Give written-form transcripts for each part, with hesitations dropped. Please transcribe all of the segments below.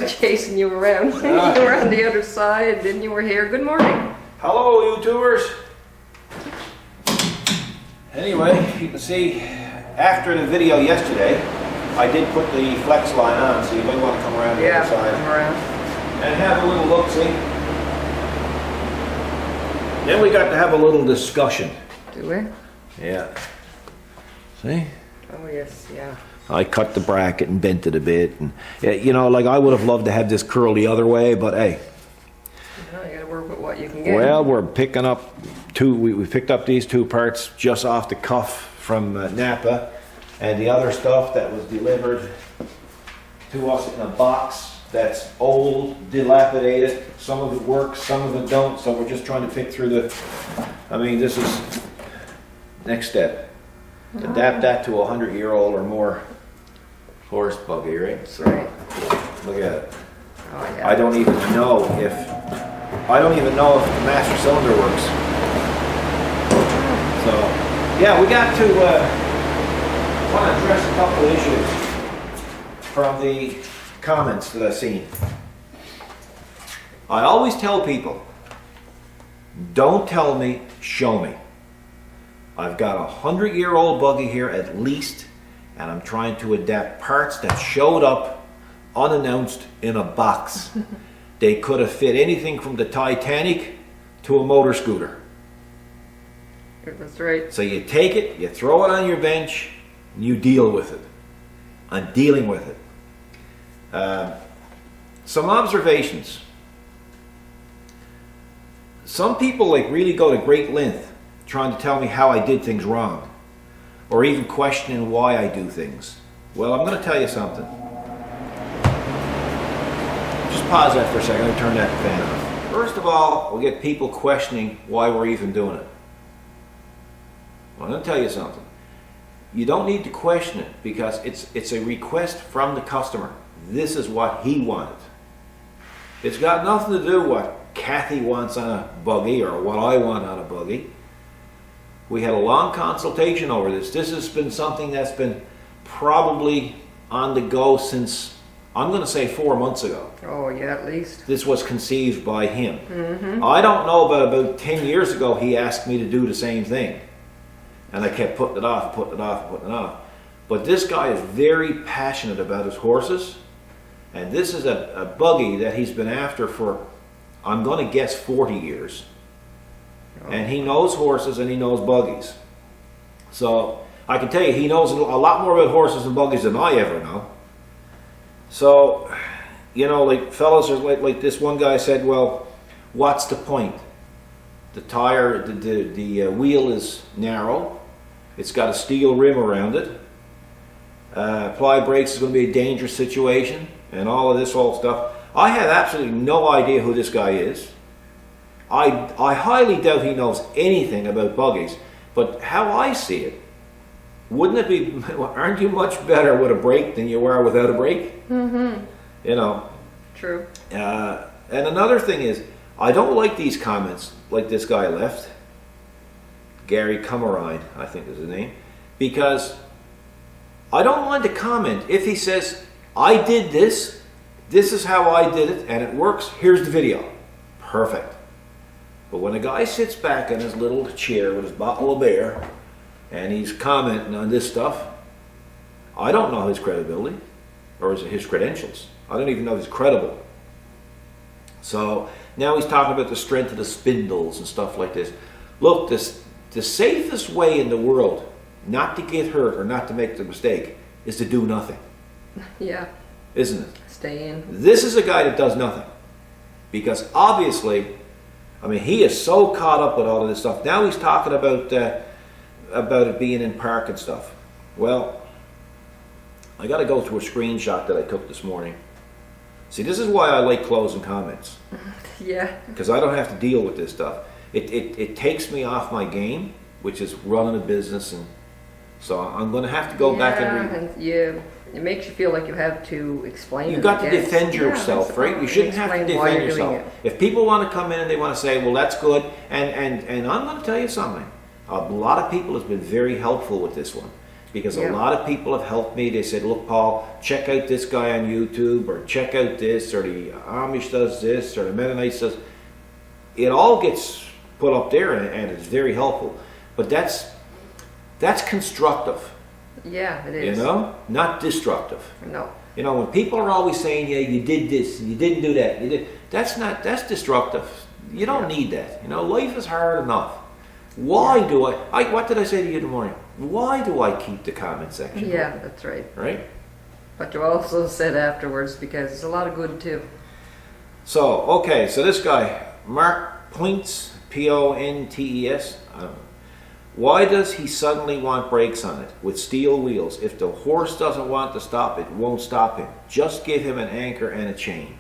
chasing you around. You were on the other side, then you were here. Good morning. Hello, YouTubers. Anyway, you can see after the video yesterday, I did put the flex line on, so you may want to come around the other side come around and have a little look. See. Then we got to have a little discussion. Do we? Yeah. See? Oh yes, yeah. I cut the bracket and bent it a bit, and you know, like I would have loved to have this curl the other way, but hey. No, you got to work with what you can get. Well, we're picking up we picked up these two parts just off the cuff from Napa, and the other stuff that was delivered to us in a box that's old, dilapidated. Some of it works, some of it don't, so we're just trying to pick through the, I mean, this is next step. Adapt that to a 100-year-old or more horse buggy, right? That's right. Look at it. Oh, yeah. I don't even know if the master cylinder works. So, yeah, we got to want to address a couple of issues from the comments that I've seen. I always tell people, don't tell me, show me. I've got a 100-year-old buggy here at least, and I'm trying to adapt parts that showed up unannounced in a box. They could have fit anything from the Titanic to a motor scooter. That's right. So you take it, you throw it on your bench, and you deal with it. I'm dealing with it. Some observations. Some people like really go to great length trying to tell me how I did things wrong, or even questioning why I do things. Well, I'm going to tell you something. Just pause that for a second and turn that fan off. First of all, we'll get people questioning why we're even doing it. Well, I'm going to tell you something. You don't need to question it because it's a request from the customer. This is what he wanted. It's got nothing to do with what Kathy wants on a buggy or what I want on a buggy. We had a long consultation over this. This has been something that's been probably on the go since, I'm going to say 4 months ago. Oh yeah, at least. This was conceived by him. I don't know, but about 10 years ago he asked me to do the same thing. And I kept putting it off, putting it off, putting it off. But this guy is very passionate about his horses. And this is a buggy that he's been after for, I'm going to guess, 40 years. And he knows horses and he knows buggies. So I can tell you, he knows a lot more about horses and buggies than I ever know. So, you know, like fellas are like this one guy said, well, what's the point? The tire, the wheel is narrow. It's got a steel rim around it. Apply brakes is going to be a dangerous situation, and all of this old stuff. I have absolutely no idea who this guy is. I highly doubt he knows anything about buggies, but how I see it, wouldn't it be, aren't you much better with a brake than you are without a brake? Mm-hmm. You know. True. And another thing is, I don't like these comments like this guy left. Gary Cummerine, I think is his name. Because I don't mind to comment if he says, I did this, this is how I did it, and it works, here's the video. Perfect. But when a guy sits back in his little chair with his bottle of beer, and he's commenting on this stuff, I don't know his credibility, or his credentials. I don't even know if he's credible. So now he's talking about the strength of the spindles and stuff like this. Look, the safest way in the world not to get hurt or not to make the mistake is to do nothing. Yeah. Isn't it? Stay in. This is a guy that does nothing. Because obviously, I mean, he is so caught up with all of this stuff. Now he's talking about it being in park and stuff. Well, I got to go through a screenshot that I took this morning. See, this is why I like closing comments. Yeah. Because I don't have to deal with this stuff. It takes me off my game, which is running a business, and so I'm going to have to go back and read. Yeah, it makes you feel like you have to explain. You've got to defend yourself, right? You shouldn't have to defend yourself. If people want to come in and they want to say, well, that's good, and I'm going to tell you something. A lot of people have been very helpful with this one. Because Yeah. a lot of people have helped me. They said, look, Paul, check out this guy on YouTube, or check out this, or the Amish does this, or the Mennonites does. It all gets put up there, and it's very helpful. But that's constructive, Yeah, it is. you know, not destructive. No. You know, when people are always saying, yeah, you did this, you didn't do that, that's destructive. You don't need that. You know, life is hard enough. Why do what did I say to you in the morning? Why do I keep the comment section? Yeah, open? that's right. Right? But you also said afterwards, because it's a lot of good too. So, okay, so this guy, Mark Points, Pontes, I don't know. Why does he suddenly want brakes on it with steel wheels? If the horse doesn't want to stop, it won't stop him. Just give him an anchor and a chain.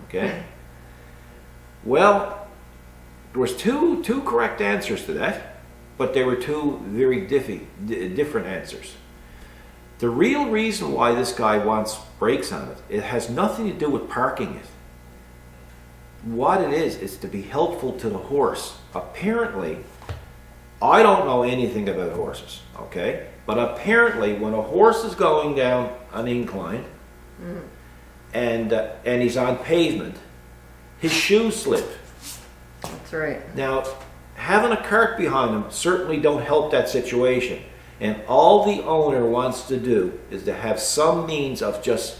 Okay? Well, there was two correct answers to that, but there were two very different answers. The real reason why this guy wants brakes on it, it has nothing to do with parking it. What it is to be helpful to the horse. Apparently, I don't know anything about horses, okay? But apparently, when a horse is going down an incline and he's on pavement, his shoes slip. That's right. Now, having a cart behind him certainly don't help that situation. And all the owner wants to do is to have some means of just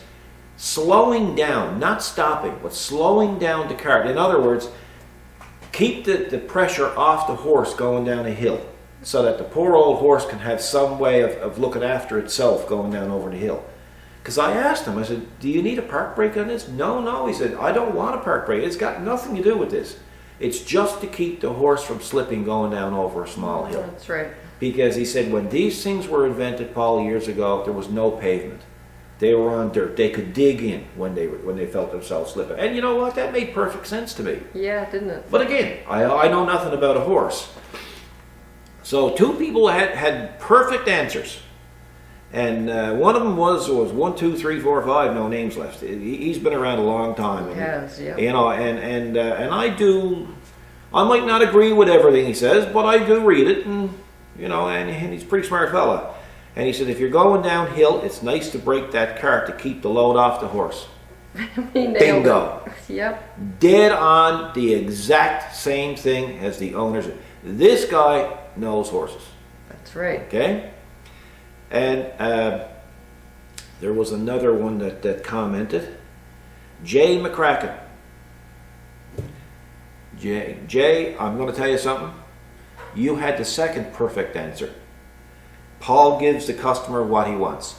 slowing down, not stopping, but slowing down the cart. In other words, keep the pressure off the horse going down a hill so that the poor old horse can have some way of looking after itself going down over the hill. Because I asked him, I said, do you need a park brake on this? No. He said, I don't want a park brake. It's got nothing to do with this. It's just to keep the horse from slipping going down over a small hill. That's right. Because he said when these things were invented, Paul, years ago, there was no pavement. They were on dirt. They could dig in when they felt themselves slipping. And you know what? That made perfect sense to me. Yeah, didn't it? But again, I know nothing about a horse. So two people had perfect answers. And one of them was 1, 2, 3, 4, 5, no names left. He's been around a long time. He has, yeah. You know, and I might not agree with everything he says, but I do read it, and you know, and he's a pretty smart fella. And he said, if you're going downhill, it's nice to brake that cart to keep the load off the horse. He nailed Bingo. it. Yep. Dead on, the exact same thing as the owners. This guy knows horses. That's right. Okay? And there was another one that commented. Jay McCracken. Jay, I'm going to tell you something. You had the second perfect answer. Paul gives the customer what he wants.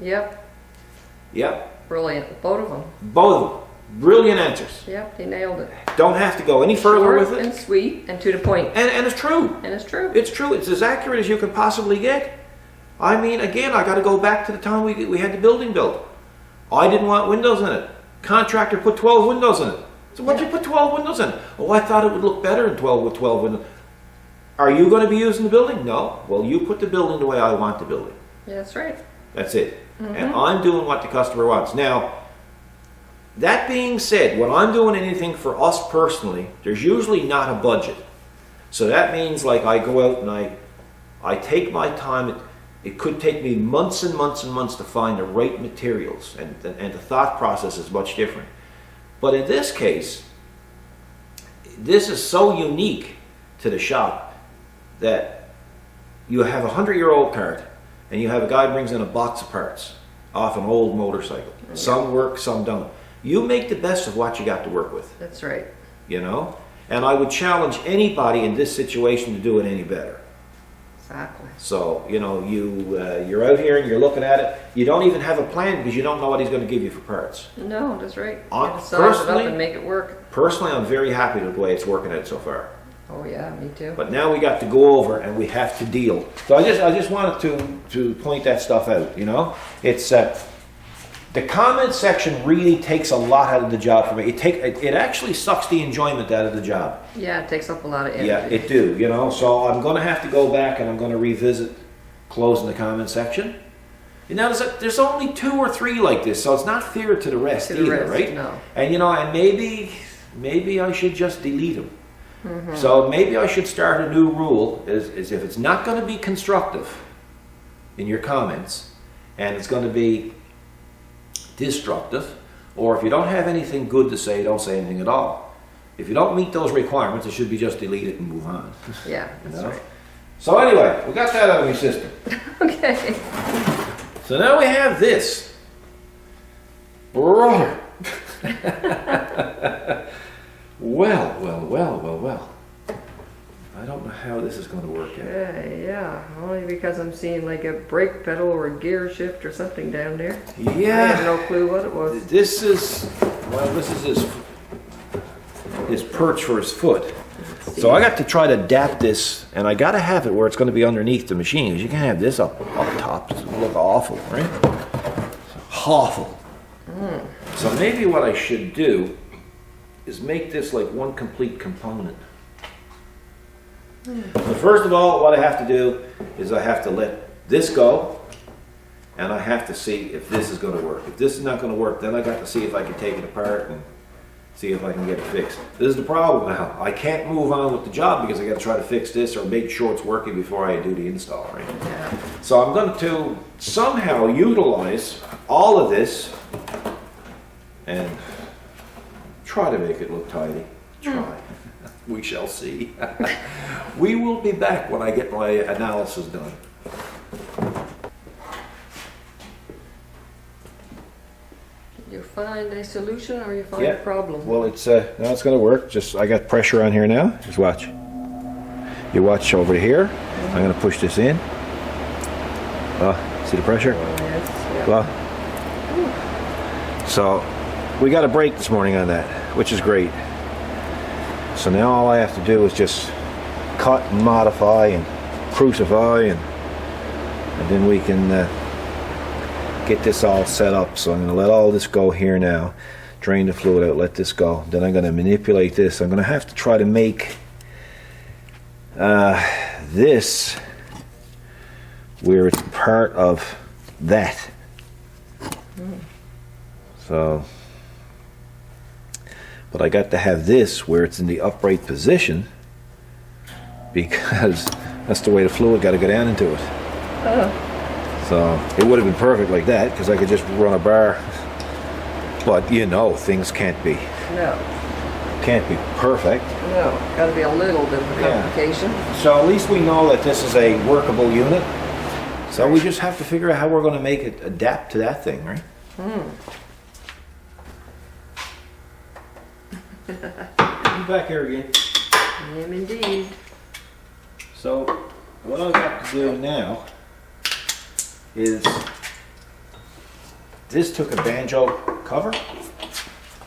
Yep. Yep. Brilliant. Both of them. Both of them. Brilliant answers. Yep, he nailed it. Don't have to go any further Short with it. and sweet and to the point. And it's true. And it's true. It's true. It's as accurate as you can possibly get. I mean, again, I got to go back to the time we had the building built. I didn't want windows in it. Contractor put 12 windows in it. So why'd you put 12 windows in it? Oh, I thought it would look better in 12 with 12 windows. Are you going to be using the building? No. Well, you put the building the way I want the building. Yeah, that's right. That's it. And I'm doing what the customer wants. Now, that being said, when I'm doing anything for us personally, there's usually not a budget. So that means like I go out and I take my time. It could take me months and months and months to find the right materials, and the thought process is much different. But in this case, this is so unique to the shop that you have a 100-year-old cart and you have a guy brings in a box of parts off an old motorcycle. Yeah. Some work, some don't. You make the best of what you got to work with. That's right. You know? And I would challenge anybody in this situation to do it any better. Exactly. So, you know, you're out here and you're looking at it. You don't even have a plan because you don't know what he's going to give you for parts. No, that's right. You I, size it up personally, and make it work. Personally, I'm very happy with the way it's working out so far. Oh yeah, me too. But now we got to go over and we have to deal. So I just wanted to point that stuff out. You know, it's the comment section really takes a lot out of the job for me. It actually sucks the enjoyment out of the job. Yeah, it takes up a lot of energy. Yeah, it do. You know, so I'm going to have to go back and I'm going to revisit closing the comment section. And now there's only 2 or 3 like this, so it's not fair to the rest either, right? No. And you know, and maybe I should just delete them. So maybe I should start a new rule: is if it's not going to be constructive, in your comments, and it's going to be destructive, or if you don't have anything good to say, don't say anything at all. If you don't meet those requirements, it should be just delete it and move on. Yeah, that's right. So anyway, we got that out of your system. Okay. So now we have this. Brother. Well. I don't know how this is going to work out. Yeah, only because I'm seeing like a brake pedal or a gear shift or something down there. Yeah. I have no clue what it was. This is his perch for his foot. So I got to try to adapt this, and I got to have it where it's going to be underneath the machine, because you can't have this up top. It will look awful, right? Awful. So maybe what I should do is make this like one complete component. So first of all, what I have to do is I have to let this go, and I have to see if this is going to work. If this is not going to work, then I got to see if I can take it apart and see if I can get it fixed. This is the problem now. I can't move on with the job because I got to try to fix this or make sure it's working before I do the install, right? Yeah. So I'm going to somehow utilize all of this and try to make it look tidy. Try. We shall see. We will be back when I get my analysis done. You find a solution or you find a problem? Well, it's now it's going to work. Just I got pressure on here now. Just watch. You watch over here. I'm going to push this in. See the pressure? Yes. Yeah. So we got a break this morning on that, which is great. So now all I have to do is just cut and modify and crucify, and then we can get this all set up. So I'm going to let all this go here now, drain the fluid out, let this go. Then I'm going to manipulate this. I'm going to have to try to make this where it's part of that. So, but I got to have this where it's in the upright position, because that's the way the fluid got to go down into it. So it would have been perfect like that, because I could just run a bar. But you know, things can't be perfect. No, got to be a little bit of a complication. So at least we know that this is a workable unit. So we just have to figure out how we're going to make it adapt to that thing, right? I'm back here again. I am indeed. So what I've got to do now is, this took a banjo cover.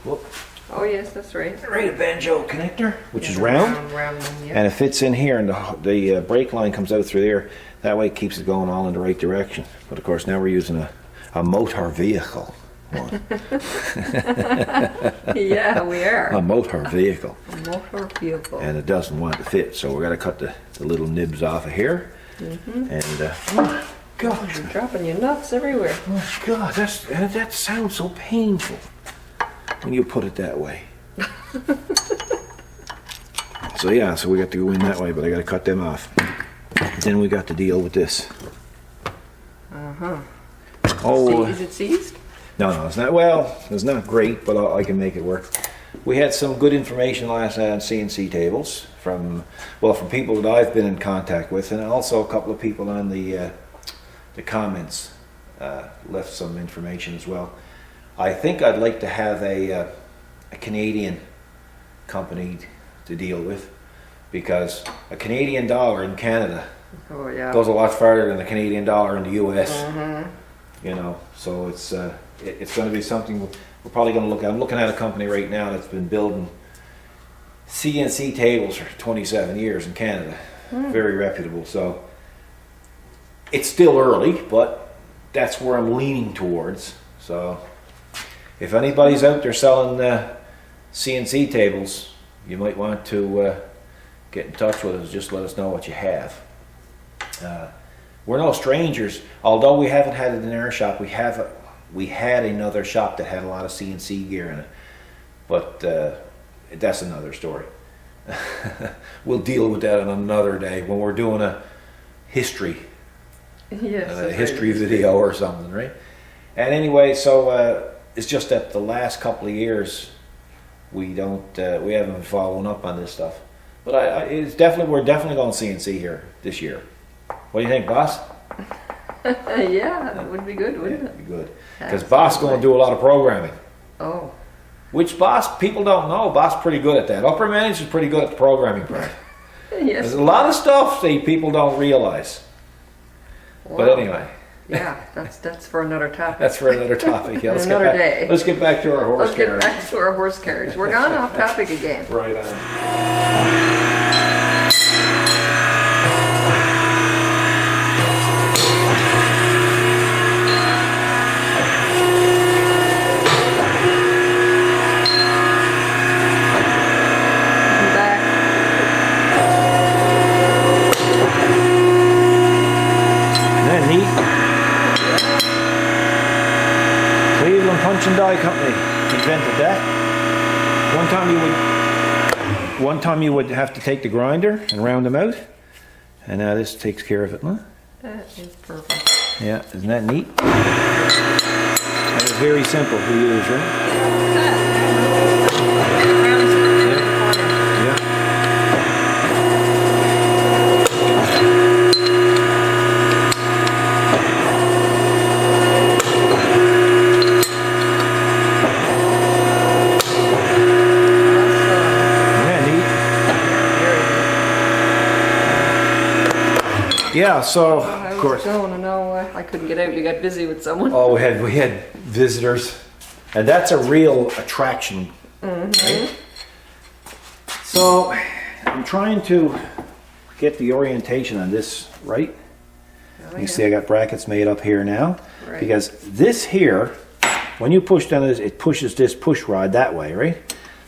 Whoop. Oh yes, that's right. Right, a banjo connector, which is round, round one, yeah. and it fits in here, and the brake line comes out through there. That way it keeps it going all in the right direction. But of course now we're using a motor vehicle one. Yeah, we are. A motor vehicle. A motor vehicle. And it doesn't want to fit, so we're going to cut the little nibs off of here. And oh gosh, You're dropping your nuts everywhere. oh God, that sounds so painful when you put it that way. So yeah, so we got to go in that way, but I got to cut them off. Then we got to deal with this. Oh, Is it seized? no, it's not. Well, it's not great, but I can make it work. We had some good information last night on CNC tables from people that I've been in contact with, and also a couple of people on the comments left some information as well. I think I'd like to have a Canadian company to deal with, because a Canadian dollar in Canada goes a lot farther than a Canadian dollar in the US. You know, so it's going to be something we're probably going to look at. I'm looking at a company right now that's been building CNC tables for 27 years in Canada. Very reputable. So it's still early, but that's where I'm leaning towards. So if anybody's out there selling CNC tables, you might want to get in touch with us. Just let us know what you have. We're no strangers. Although we haven't had it in our shop, we had another shop that had a lot of CNC gear in it. But that's another story. We'll deal with that on another day when we're doing a history Yes. a history video or something, right? And anyway, so it's just that the last couple of years we haven't been following up on this stuff. But we're definitely going CNC here this year. What do you think, boss? Yeah, that would be good, wouldn't It'd be good. it? Because boss going to do a lot of programming. Oh. Which boss, people don't know. Boss pretty good at that. Upper manager's pretty good at the programming part. Yes. There's a lot of stuff that people don't realize. Wow. But anyway. Yeah, that's for another topic. That's for another topic. Yeah, Another day. Let's get back to our horse Let's get carriage. back to our horse carriage. We're gone off topic again. Right on. I'm back. Isn't that neat? Cleveland Punch and Die Company invented that. One time you would have to take the grinder and round them out, and now this takes care of it, huh? That is perfect. Yeah, isn't that neat? And it's very simple to use, right? Yeah. Yeah, so of course. Going, and now I couldn't get out. You got busy with someone. Oh, we had visitors, and that's a real attraction. Right? So I'm trying to get the orientation on this right. Oh, You see, I got brackets made up here now, Right. because this here, when you push down this, it pushes this push rod that way, right?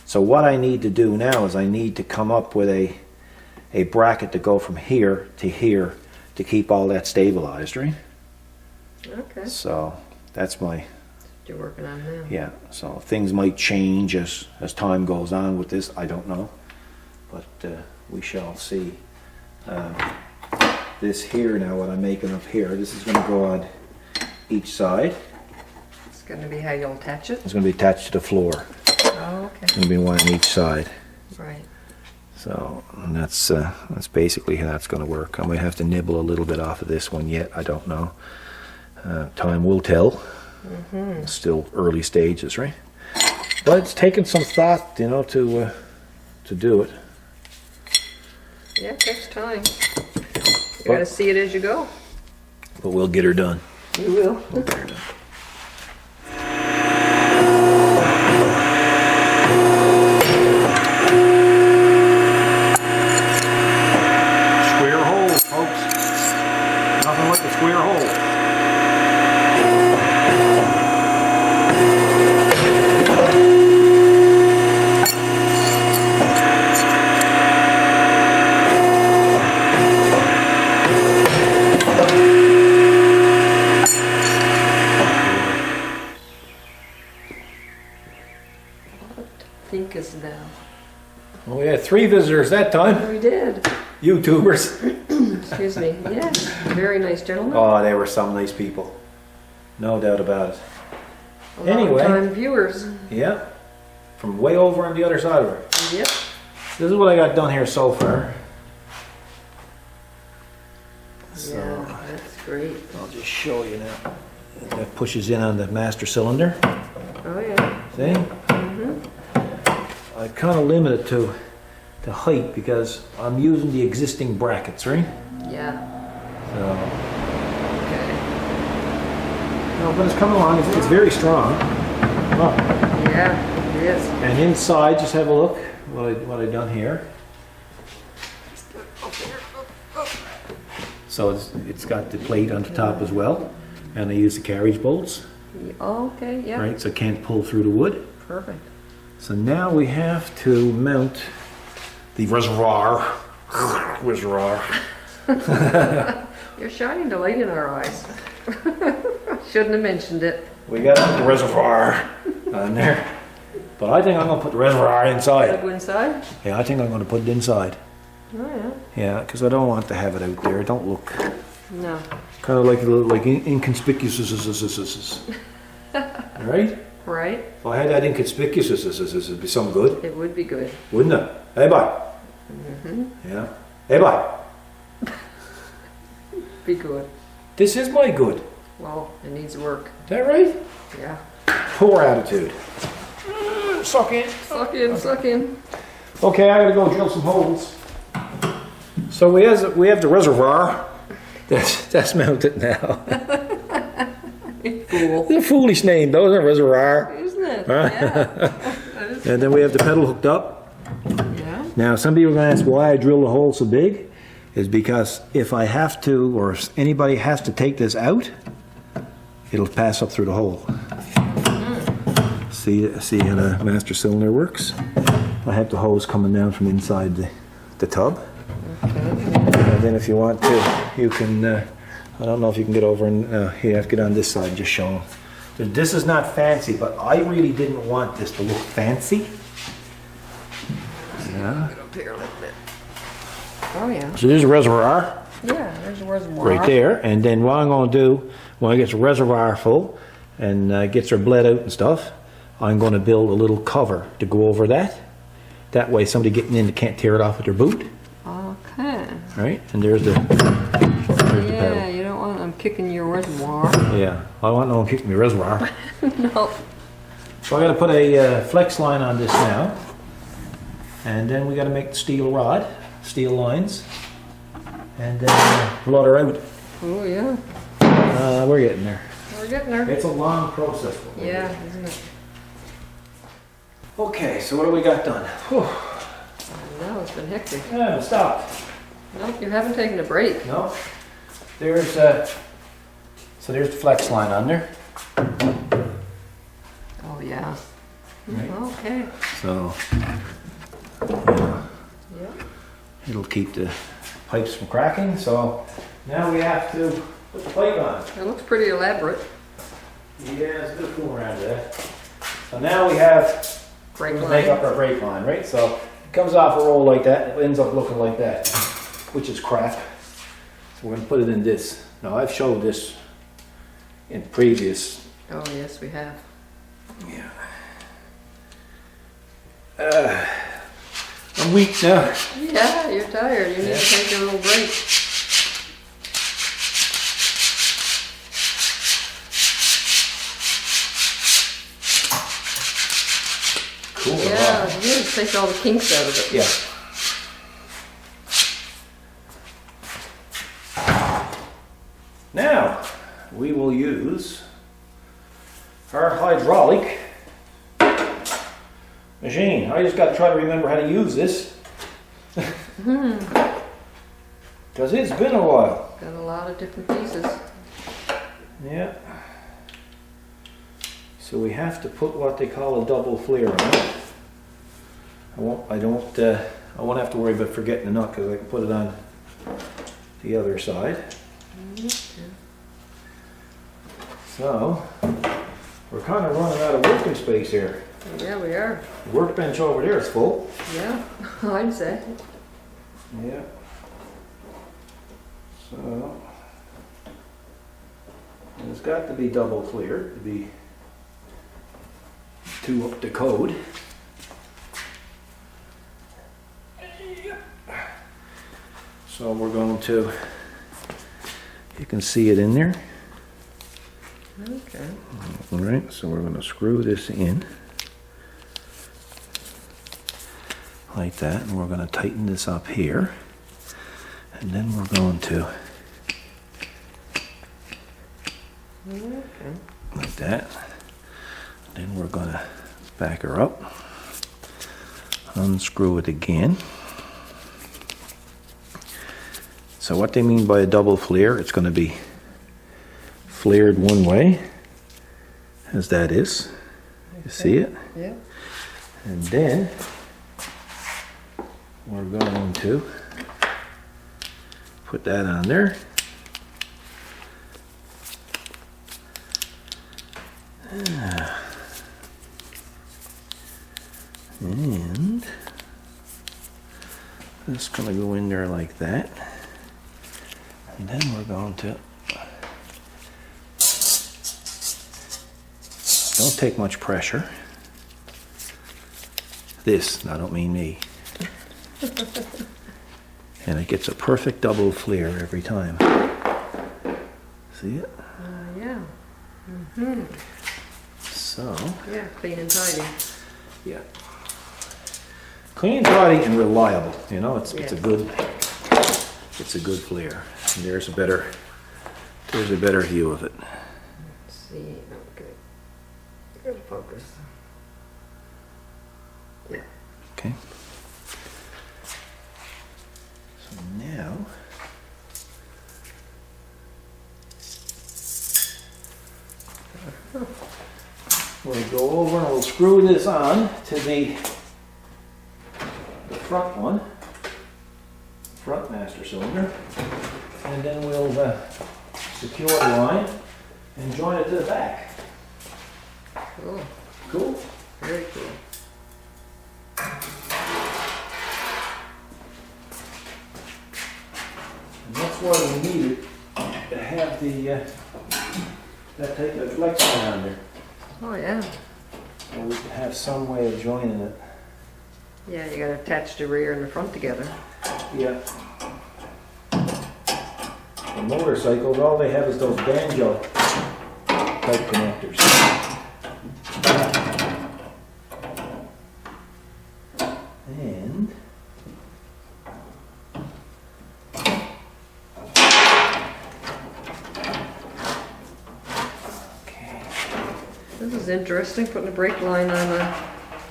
So what I need to do now is I need to come up with a bracket to go from here to here to keep all that stabilized, right? Okay. So that's my, You're working on now. yeah, so things might change as time goes on with this, I don't know. But we shall see. This here now, what I'm making up here, this is going to go on each side. It's going to be how you'll attach it. It's going to be attached to the floor. Oh, okay. It's going to be one on each side. Right. So and that's basically how that's going to work. I might have to nibble a little bit off of this one yet. I don't know. Time will tell. It's still early stages, right? But it's taken some thought, you know, to do it. Yeah, it takes time. You got to see it as you go. But we'll get her done. You will. We'll get her done. Square hole, folks. Nothing like a square hole. Think is now. Well, we had 3 visitors that time. We did. YouTubers. Excuse me. Yes. Very nice gentleman. Oh, they were some nice people. No doubt about it. Anyway. Long-time viewers. Yeah. From way over on the other side of her. Yep. This is what I got done here so far. So Yeah, that's great. I'll just show you now. That pushes in on the master cylinder. Oh yeah. See? I kind of limit it to the height because I'm using the existing brackets, right? Yeah. So, Okay. no, but it's coming along. It's very strong. Oh. Yeah, it is. And inside, just have a look what I done here. So it's got the plate on the top as well, and I use the carriage bolts, Oh, okay. Yeah. right? So it can't pull through the wood. Perfect. So now we have to mount the reservoir. Reservoir. You're shining the light in our eyes. Shouldn't have mentioned it. We got the reservoir on there, but I think I'm gonna put the reservoir Gotta inside. go inside? Yeah, I think I'm gonna put it inside. Oh yeah. Yeah, because I don't want to have it out there. It don't look No. Kind of like a little, like inconspicuous. All right? Right? If I had that inconspicuous, it'd be something good, It would be good. wouldn't it? Hey, bye. Yeah. Hey, bye. Be good. This is my good. Well, it needs work. Is that right? Yeah. Poor attitude. Suck in. Suck in, suck in. Okay, I gotta go drill some holes. So we have the reservoir. That's mounted now. Fool. It's a foolish name, though, isn't it? Reservoir. Isn't it? Yeah. And then we have the pedal hooked up. Yeah. Now, some people are gonna ask why I drill the hole so big. Is because if I have to, or if anybody has to take this out, it'll pass up through the hole. See how the master cylinder works? I have the hose coming down from inside the tub. And then if you want to, you can, I don't know if you can get over and, you have to get on this side and just show them. This is not fancy, but I really didn't want this to look fancy. Yeah. Get up here a little bit. Oh yeah. So there's a reservoir Yeah, there's a reservoir. right there. And then what I'm going to do, when it gets the reservoir full and gets her bled out and stuff, I'm going to build a little cover to go over that. That way somebody getting in can't tear it off with their boot. Okay. Right? And there's the pedal. Yeah, you don't want them kicking your reservoir. Yeah, I want no one kicking my reservoir. No. So I got to put a flex line on this now. And then we got to make the steel lines. And then blood her out. Oh yeah. We're getting there. We're getting there. It's a long process. Yeah, isn't it? Okay, so what do we got done? Whew. No, it's been hectic. Yeah, stop. No, you haven't taken a break. No. There's so there's the flex line on there. Oh yeah. Right. Okay. So yeah, Yeah. it'll keep the pipes from cracking. So now we have to put the pipe on. It looks pretty elaborate. Yeah, there's a bit of fooling around there. So now we have Brake to line. make up our brake line, right? So it comes off a roll like that, it ends up looking like that, which is crap. So we're gonna put it in this. Now I've showed this in previous. Oh yes, we have. Yeah. I'm weak now. Yeah, you're tired. You need to take a little break. Cool. Yeah, you need to take all the kinks out of it. Yeah. Now we will use our hydraulic machine. I just got to try to remember how to use this. Because it's been a while. Got a lot of different pieces. Yeah. So we have to put what they call a double flare on it. I won't have to worry about forgetting the nut because I can put it on the other side. So we're kind of running out of working space here. Yeah, we are. The workbench over there is full. Yeah, I'd say. Yeah. So it's got to be double cleared to be up to code. So we're going to, you can see it in there. Okay. All right, so we're going to screw this in like that, and we're going to tighten this up here, and then we're going to like that. Then we're going to back her up, unscrew it again. So what they mean by a double flare, it's going to be flared one way, as that is. You see it? Yeah. And then we're going to put that on there. And it's going to go in there like that. And then we're going to, don't take much pressure. This, I don't mean me. And it gets a perfect double flare every time. See it? Yeah. Mm-hmm. So. Yeah, clean and tidy. Yeah. Clean, tidy, and reliable. You know, it's a good flare. And there's a better view of it. Let's see. Okay. Good focus. Yeah. Okay. So now we'll go over and we'll screw this on to the front one, front master cylinder, and then we'll secure the line and join it to the back. Cool. Cool? Very cool. And that's why we need it to have the that type of flex around there. Oh yeah. So we can have some way of joining it. Yeah, you gotta attach the rear and the front together. Yeah. The motorcycles, all they have is those banjo type connectors. And okay. This is interesting, putting a brake line on a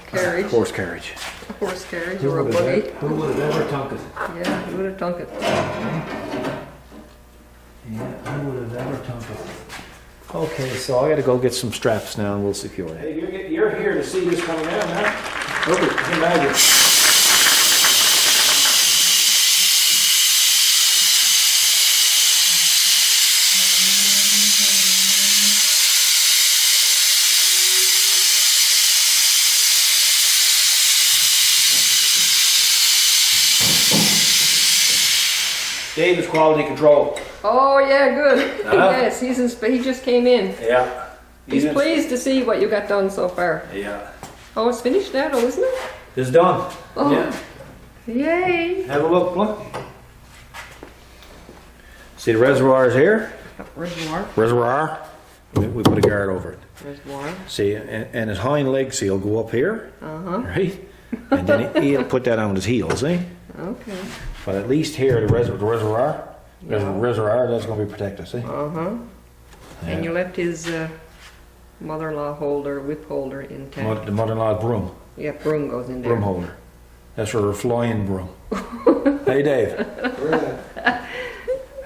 carriage. Horse carriage. A horse carriage or a buggy. Who would have ever thunk it? Yeah, who would have thunk it? Yeah, who would have ever thunk it? Okay, so I gotta go get some straps now and we'll secure it. Hey, you're here to see this coming out, huh? Okay, imagine. Dave is quality control. Oh yeah, good. Uh-huh. Yes, he just came in. Yeah. He's pleased to see what you got done so far. Yeah. Oh, it's finished now, though, isn't it? It's done. Oh. Yeah. Yay! Have a look. See the reservoirs here? Reservoir. We put a guard over it. Reservoir. See, and his hind legs, see, he'll go up here, Uh-huh. right? And then he'll put that on his heels, see? Okay. But at least here, the reservoir, that's going to be protected, see? Uh-huh. Yeah. And you left his mother-in-law holder, whip holder intact. The mother-in-law's broom. Yeah, broom goes in there. Broom holder. That's for her flying broom. Hey, Dave.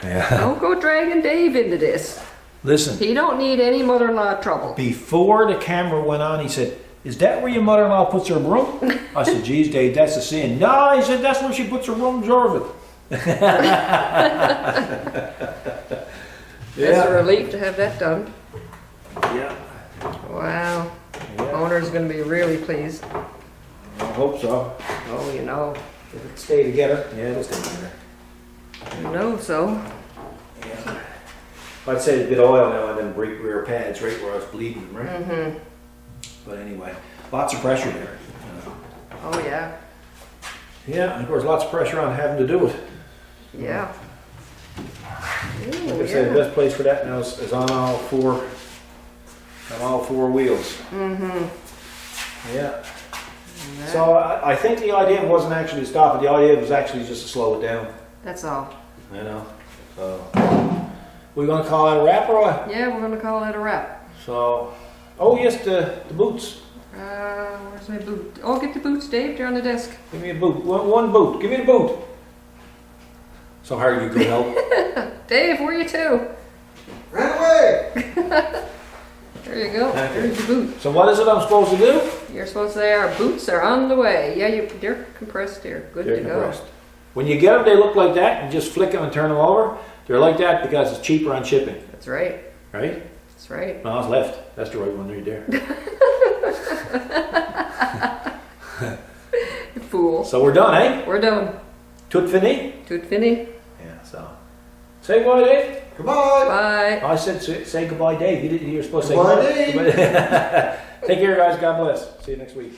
Yeah. Don't go dragging Dave into this. Listen. He don't need any mother-in-law trouble. Before the camera went on, he said, "Is that where your mother-in-law puts her broom?" I said, "Geez, Dave, that's a sin." No, he said, "That's where she puts her broom absorbent." It's a relief to have that done. Yeah. Wow. Yeah. Owner's going to be really pleased. I hope so. Oh, you know. If it stay together. Yeah, it'll stay together. You know so. Yeah. I'd say a bit of oil now on them rear pads, right where I was bleeding, right? Mm-hmm. But anyway, lots of pressure there. Oh, yeah. Yeah, and of course, lots of pressure on having to do it. Yeah. Ooh, Like I said, the best place for that now is on all four wheels. Mm-hmm. Yeah. So I think the idea wasn't actually to stop it. The idea was actually just to slow it down. That's all. You know. So we're gonna call it a wrap or what? Yeah, we're going to call it a wrap. So, oh yes, the boots. Where's my boot? Oh, get the boots, Dave. They're on the desk. Give me a boot. One boot. Give me the boot. So hard you could help. Dave, where are you to? Run away! There you go. Okay. There's your boot. So what is it I'm supposed to do? You're supposed to say our boots are on the way. Yeah, they're compressed here. Good They're to compressed. When you get them, they look like that. And just flick them and turn them over. They're like that because it's cheaper on shipping, go. That's right. right? That's right. No, it's left. That's the right one right there. You fool. So we're done, eh? We're done. Tout fini? Tout fini. Yeah. So Say goodbye, Dave. Goodbye. Bye. I said say goodbye, Dave. You were supposed to say Goodbye, goodbye. Dave. Take care, guys. God bless. See you next week.